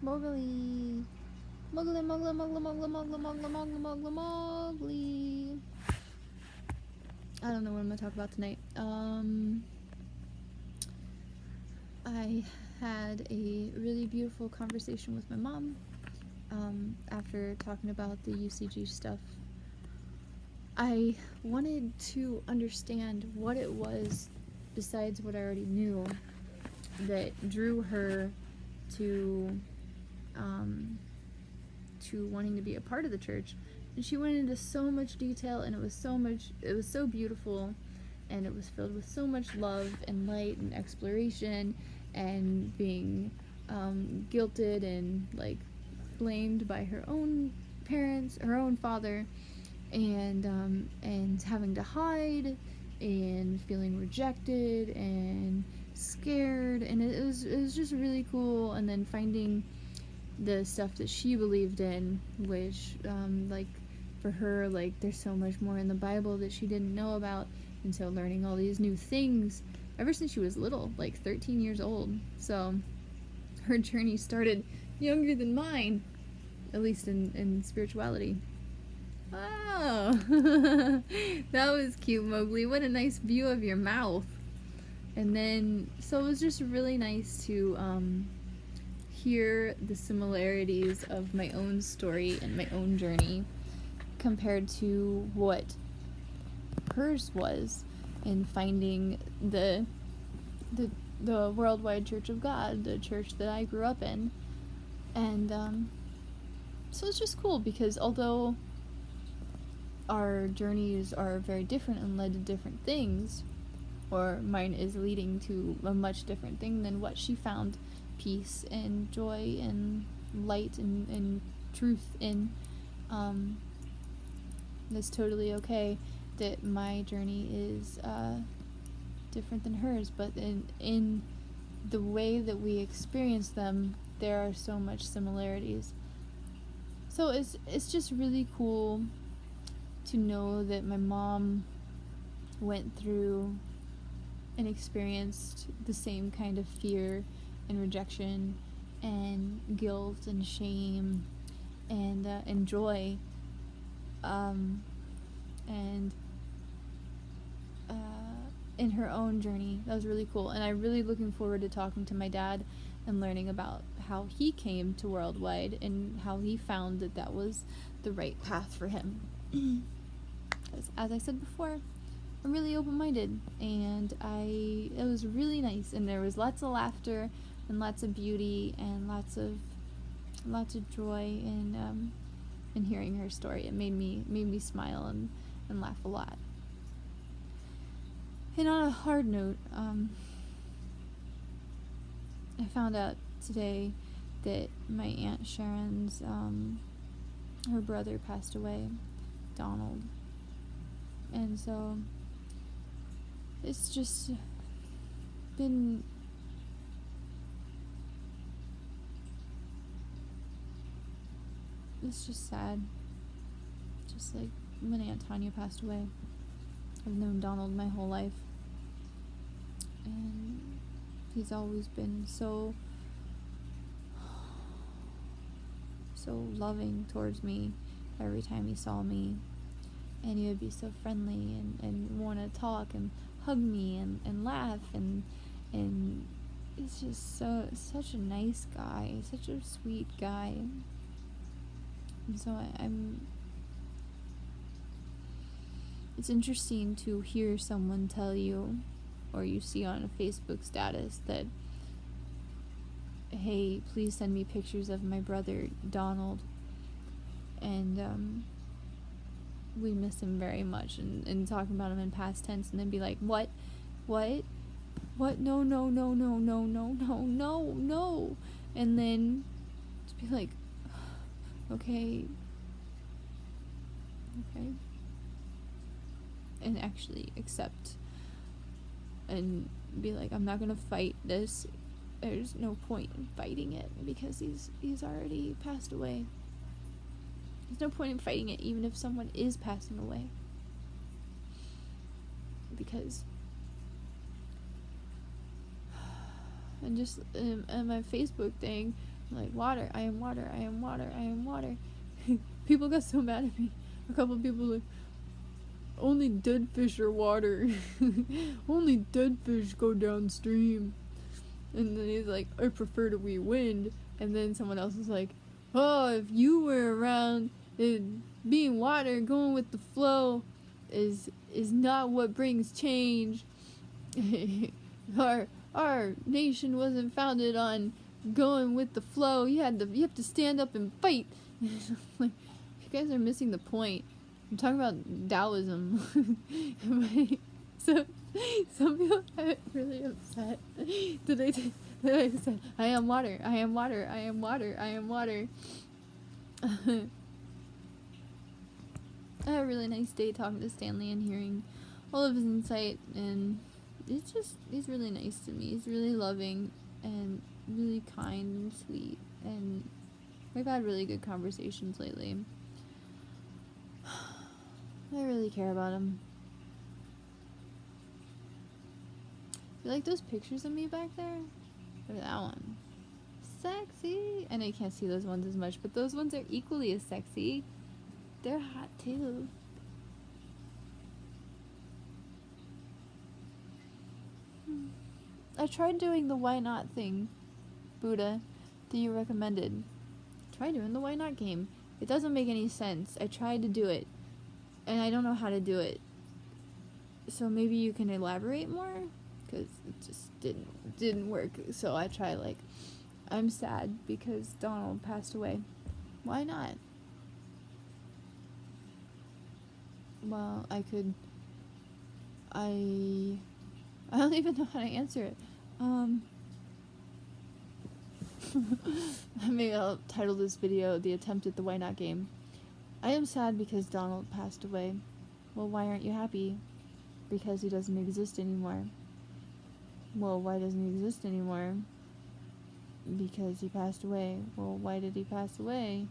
Mowgli. Mowgli, Mowgli, Mowgli, Mowgli, Mowgli, Mowgli, Mowgli, Mowgli, Mowgli. I don't know what I'm gonna talk about tonight. I had a really beautiful conversation with my mom after talking about the UCG stuff. I wanted to understand what it was, besides what I already knew, that drew her to wanting to be a part of the church. And she went into so much detail, and it was so beautiful, and it was filled with so much love and light and exploration, and being guilted and like blamed by her own parents, her own father, and having to hide and feeling rejected and scared, and it was just really cool. And then finding the stuff that she believed in, which like for her, like there's so much more in the Bible that she didn't know about, and so learning all these new things ever since she was little, like 13 years old. So her journey started younger than mine, at least in spirituality. Oh, that was cute, Mowgli. What a nice view of your mouth. And then, so it was just really nice to hear the similarities of my own story and my own journey compared to what hers was, in finding the Worldwide Church of God, the church that I grew up in. And so it's just cool, because although our journeys are very different and led to different things, or mine is leading to a much different thing than what she found peace and joy and light and truth in, that's totally okay that my journey is different than hers, but in the way that we experience them, there are so much similarities. So it's just really cool to know that my mom went through and experienced the same kind of fear and rejection and guilt and shame and joy, and in her own journey. That was really cool, and I'm really looking forward to talking to my dad and learning about how he came to Worldwide and how he found that was the right path for him. As I said before, I'm really open-minded, and it was really nice, and there was lots of laughter and lots of beauty and lots of joy in hearing her story. It made me smile and laugh a lot. And on a hard note, I found out today that my Aunt Sharon's her brother passed away, Donald. And so it's just been it's just sad. Just like when Aunt Tanya passed away. I've known Donald my whole life, and he's always been so loving towards me every time he saw me, and he would be so friendly and want to talk and hug me and laugh, and he's just such a nice guy, such a sweet guy. And so it's interesting to hear someone tell you, or you see on a Facebook status, that, hey, please send me pictures of my brother Donald, and we miss him very much, and talking about him in past tense, and then be like, what, no, and then just be like, okay, and actually accept and be like, I'm not gonna fight this. There's no point in fighting it, because he's already passed away. There's no point in fighting it, even if someone is passing away, because and just my Facebook thing, Like, water, I am water, I am water, I am water. People got so mad at me. A couple of people like, only dead fish are water. Only dead fish go downstream. And then he's like, I prefer to be wind. And then someone else was like, oh, if you were around, being water, going with the flow is not what brings change. our nation wasn't founded on going with the flow. You have to stand up and fight. Like, you guys are missing the point. I'm talking about Taoism. So some people are really upset that I said, I am water, I am water, I am water, I am water. I had a really nice day talking to Stanley and hearing all of his insight, and he's really nice to me. He's really loving and really kind and sweet, and we've had really good conversations lately. I really care about him. You like those pictures of me back there? Look at that one. Sexy! I know you can't see those ones as much, but those ones are equally as sexy. They're hot too. I tried doing the why not thing, Buddha, that you recommended. Try doing the why not game. It doesn't make any sense. I tried to do it, and I don't know how to do it. So maybe you can elaborate more? Because it just didn't work. So I try, like, I'm sad because Donald passed away. Why not? Well, I don't even know how to answer it. Maybe I'll title this video The Attempt at the Why Not Game. I am sad because Donald passed away. Well, why aren't you happy? Because he doesn't exist anymore. Well, why doesn't he exist anymore? Because he passed away. Well, why did he pass away?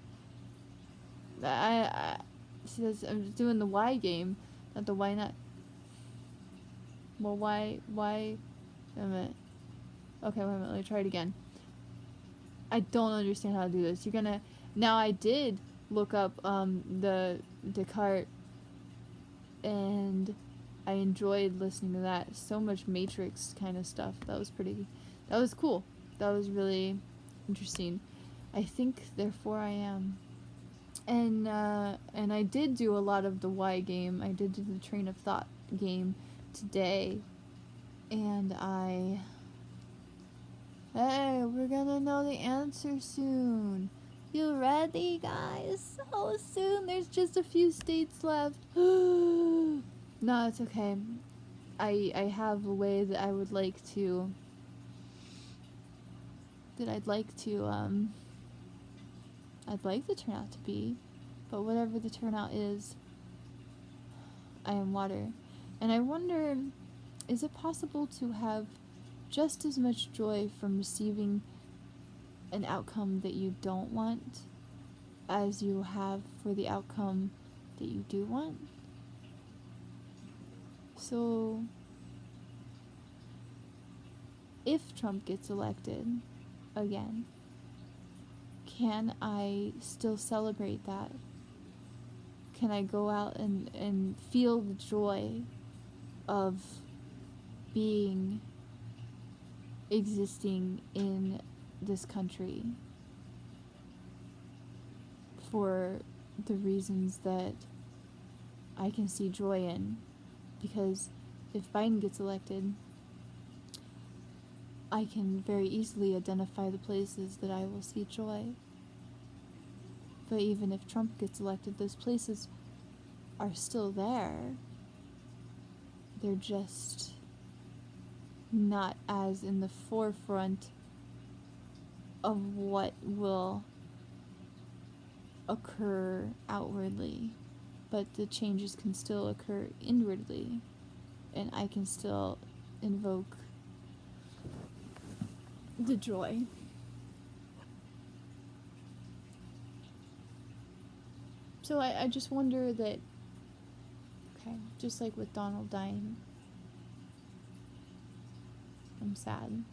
I see this, I'm just doing the why game, not the why not. Well, why, wait a minute. Okay, wait a minute, let me try it again. I don't understand how to do this. Now I did look up, the Descartes, and I enjoyed listening to that. So much Matrix kind of stuff. That was cool. That was really interesting. I think, therefore I am. And I did do a lot of the why game. I did do the train of thought game today. And hey, we're gonna know the answer soon. You ready, guys? So soon. There's just a few states left. No, it's okay. I have a way that I would like to, I'd like the turnout to be, but whatever the turnout is, I am water. And I wonder, is it possible to have just as much joy from receiving an outcome that you don't want as you have for the outcome that you do want? So, if Trump gets elected again, can I still celebrate that? Can I go out and feel the joy of existing in this country for the reasons that I can see joy in? Because if Biden gets elected, I can very easily identify the places that I will see joy. But even if Trump gets elected, those places are still there. They're just not as in the forefront of what will occur outwardly. But the changes can still occur inwardly, and I can still invoke the joy. So I just wonder that, okay, just like with Donald dying, I'm sad.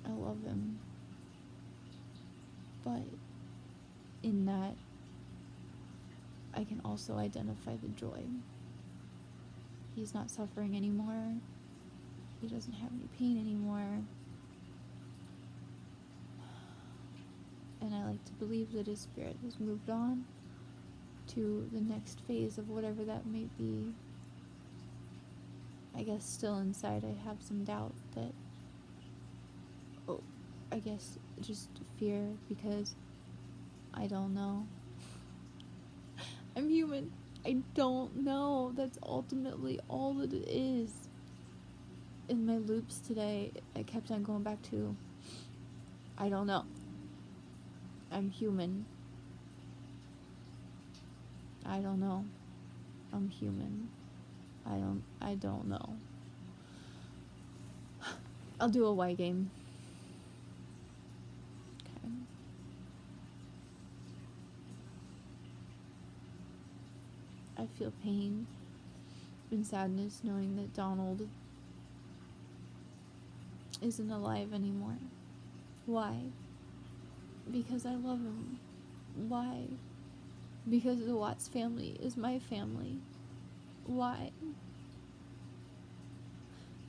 I love him. but in that, I can also identify the joy. He's not suffering anymore. He doesn't have any pain anymore. And I like to believe that his spirit has moved on to the next phase of whatever that may be. I guess still inside I have some doubt that, I guess just fear, because I don't know. I'm human. I don't know. That's ultimately all that it is. In my loops today, I kept on going back to, I don't know. I'm human. I don't know. I'm human. I don't know. I'll do a Y game. Okay. I feel pain and sadness knowing that Donald isn't alive anymore. Why? Because I love him. Why? Because the Watts family is my family. Why?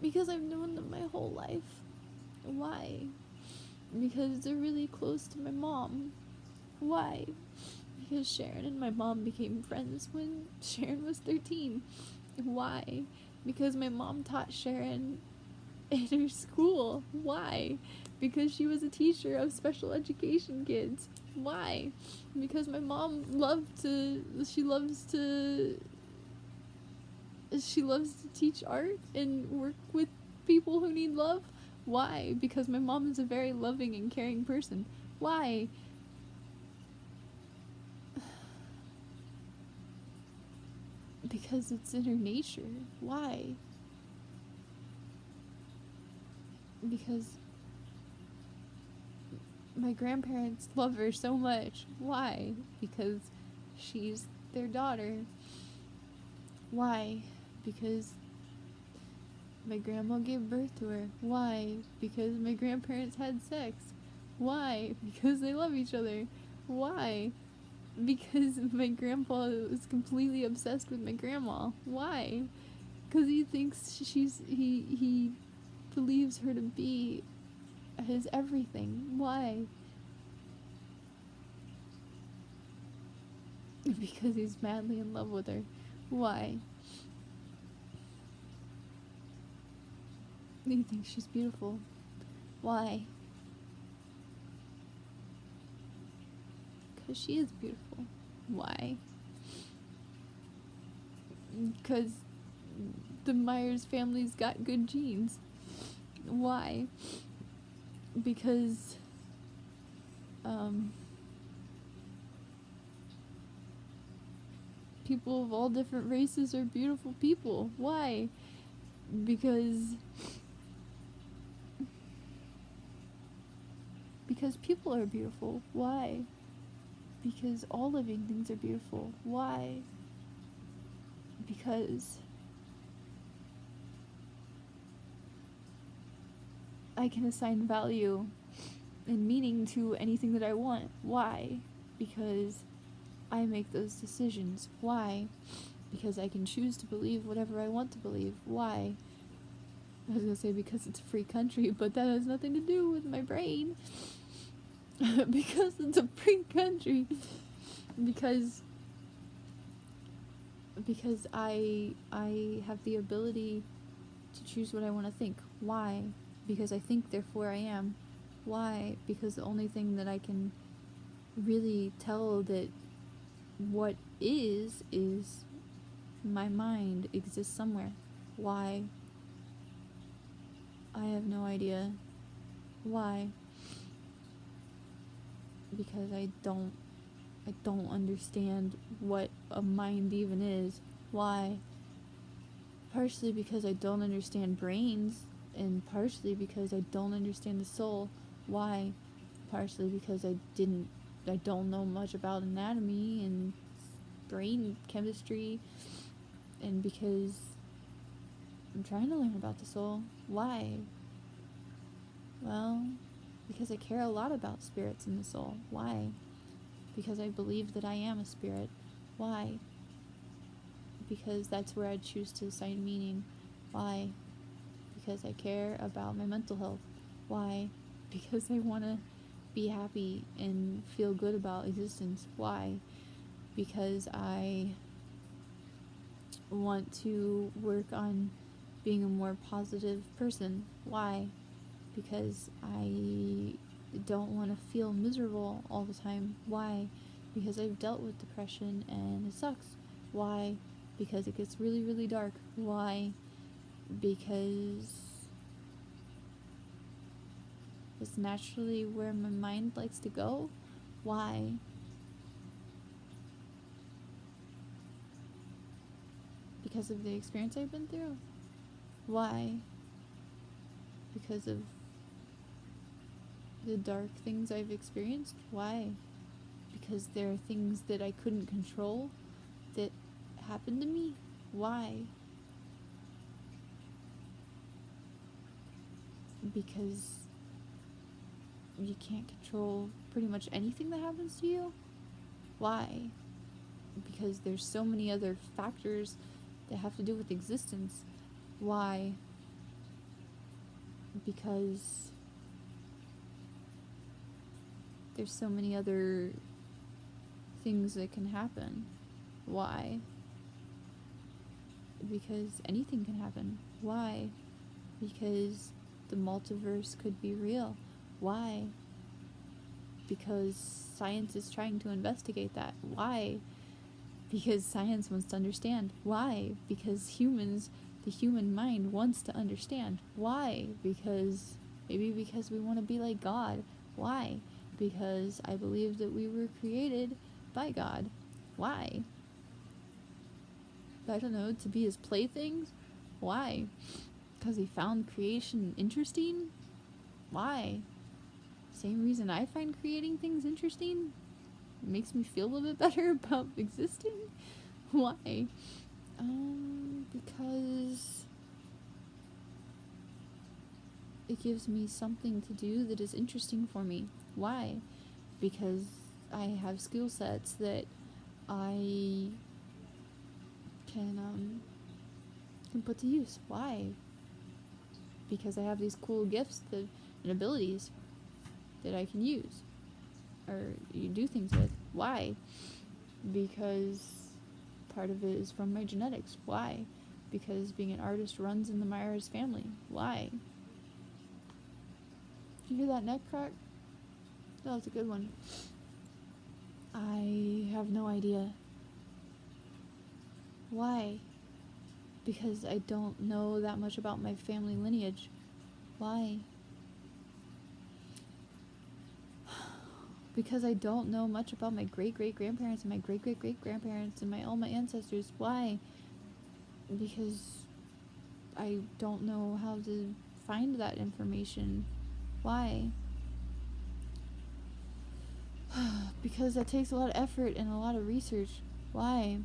Because I've known them my whole life. Why? Because they're really close to my mom. Why? Because Sharon and my mom became friends when Sharon was 13. Why? Because my mom taught Sharon in her school. Why? Because she was a teacher of special education kids. Why? Because my mom she loves to teach art and work with people who need love. Why? Because my mom is a very loving and caring person. Why? Because it's in her nature. Why? Because my grandparents love her so much. Why? Because she's their daughter. Why? Because my grandma gave birth to her. Why? Because my grandparents had sex. Why? Because they love each other. Why? Because my grandpa is completely obsessed with my grandma. Why? Because he thinks he believes her to be his everything. Why? Because he's madly in love with her. Why? He thinks she's beautiful. Why? Because she is beautiful. Why? Because the Myers family's got good genes. Why? Because people of all different races are beautiful people. Why? Because people are beautiful. Why? Because all living things are beautiful. Why? Because I can assign value and meaning to anything that I want. Why? Because I make those decisions. Why? Because I can choose to believe whatever I want to believe. Why? I was gonna say because it's a free country, but that has nothing to do with my brain. Because it's a free country. Because I have the ability to choose what I want to think. Why? Because I think, therefore I am. Why? Because the only thing that I can really tell that what is my mind exists somewhere. Why? I have no idea. Why? Because I don't understand what a mind even is. Why? Partially because I don't understand brains, and partially because I don't understand the soul. Why? Partially because I don't know much about anatomy and brain chemistry, and because I'm trying to learn about the soul. Why? Well, Because I care a lot about spirits and the soul. Why? Because I believe that I am a spirit. Why? Because that's where I choose to assign meaning. Why? Because I care about my mental health. Why? Because I want to be happy and feel good about existence. Why? Because I want to work on being a more positive person. Why? Because I don't want to feel miserable all the time. Why? Because I've dealt with depression and it sucks. Why? Because it gets really, really dark. Why? Because it's naturally where my mind likes to go. Why? Because of the experience I've been through. Why? Because of the dark things I've experienced. Why? Because there are things that I couldn't control that happened to me. Why? Because you can't control pretty much anything that happens to you. Why? Because there's so many other factors that have to do with existence. Why? Because there's so many other things that can happen. Why? Because anything can happen. Why? Because the multiverse could be real. Why? Because science is trying to investigate that. Why? Because science wants to understand. Why? Because humans, the human mind wants to understand. Why? Maybe because we want to be like God. Why? Because I believe that we were created by God. Why? I don't know, to be his playthings? Why? Because he found creation interesting? Why? Same reason I find creating things interesting? It makes me feel a little bit better about existing? Why? Because it gives me something to do that is interesting for me. Why? Because I have skill sets that I can put to use. Why? Because I have these cool gifts and abilities that I can use or you do things with. Why? Because part of it is from my genetics. Why? Because being an artist runs in the Myers family. Why? Did you hear that neck crack? That was a good one. I have no idea. Why? Because I don't know that much about my family lineage. Why? Because I don't know much about my great-great-grandparents and my great-great-great-grandparents and all my ancestors. Why? Because I don't know how to find that information. Why? Because that takes a lot of effort and a lot of research. Why?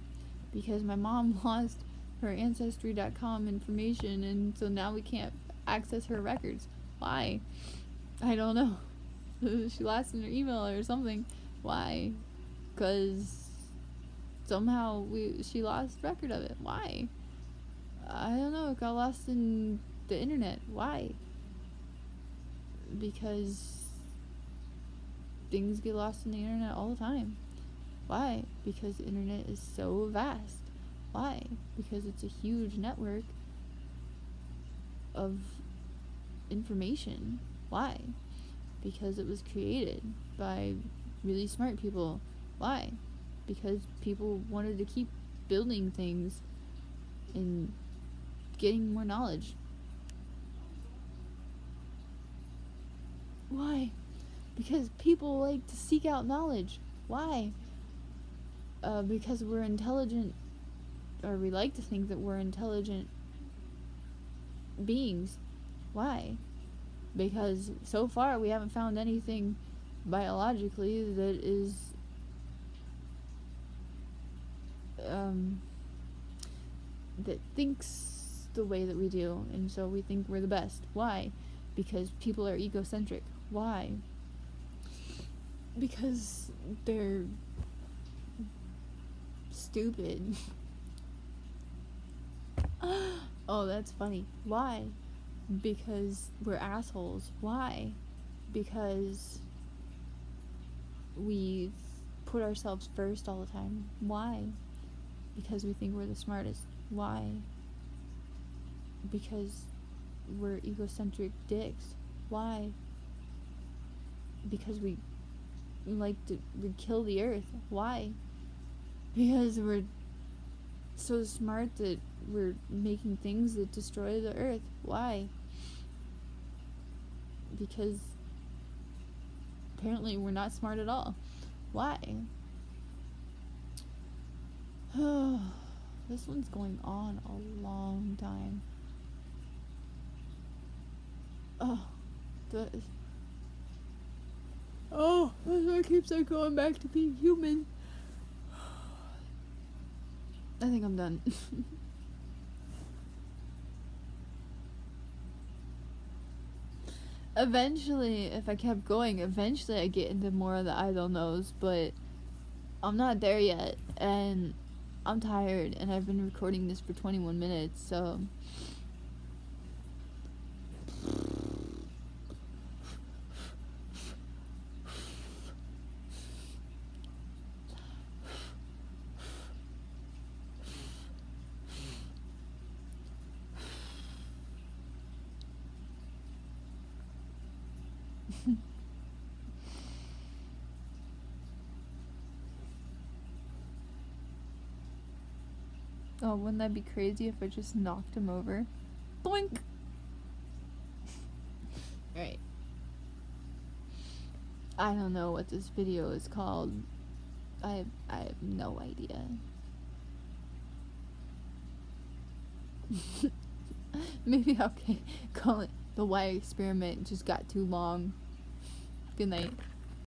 Because my mom lost her Ancestry.com information, and so now we can't access her records. Why? I don't know. She lost in her email or something. Why? Because somehow she lost record of it. Why? I don't know. It got lost in the internet. Why? Because things get lost in the internet all the time. Why? Because the internet is so vast. Why? Because it's a huge network of information. Why? Because it was created by really smart people. Why? Because people wanted to keep building things and getting more knowledge. Why? Because people like to seek out knowledge. Why? Because we're intelligent, or we like to think that we're intelligent beings. Why? Because so far we haven't found anything biologically that is that thinks the way that we do, and so we think we're the best. Why? because people are egocentric. Why? Because they're stupid. Oh, that's funny. Why? Because we're assholes. Why? Because we put ourselves first all the time. Why? Because we think we're the smartest. Why? Because we're egocentric dicks. Why? Because we kill the earth. Why? Because we're so smart that we're making things that destroy the earth. Why? Because apparently we're not smart at all. Why? This one's going on a long time. That's why it keeps on going back to being human. I think I'm done. Eventually, if I kept going, eventually I get into more of the I don't knows, but I'm not there yet, and I'm tired, and I've been recording this for 21 minutes, so... Oh, wouldn't that be crazy if I just knocked him over? Boink! Alright. I don't know what this video is called. I have no idea. Maybe I'll call it The Why Experiment. It just got too long. Good night.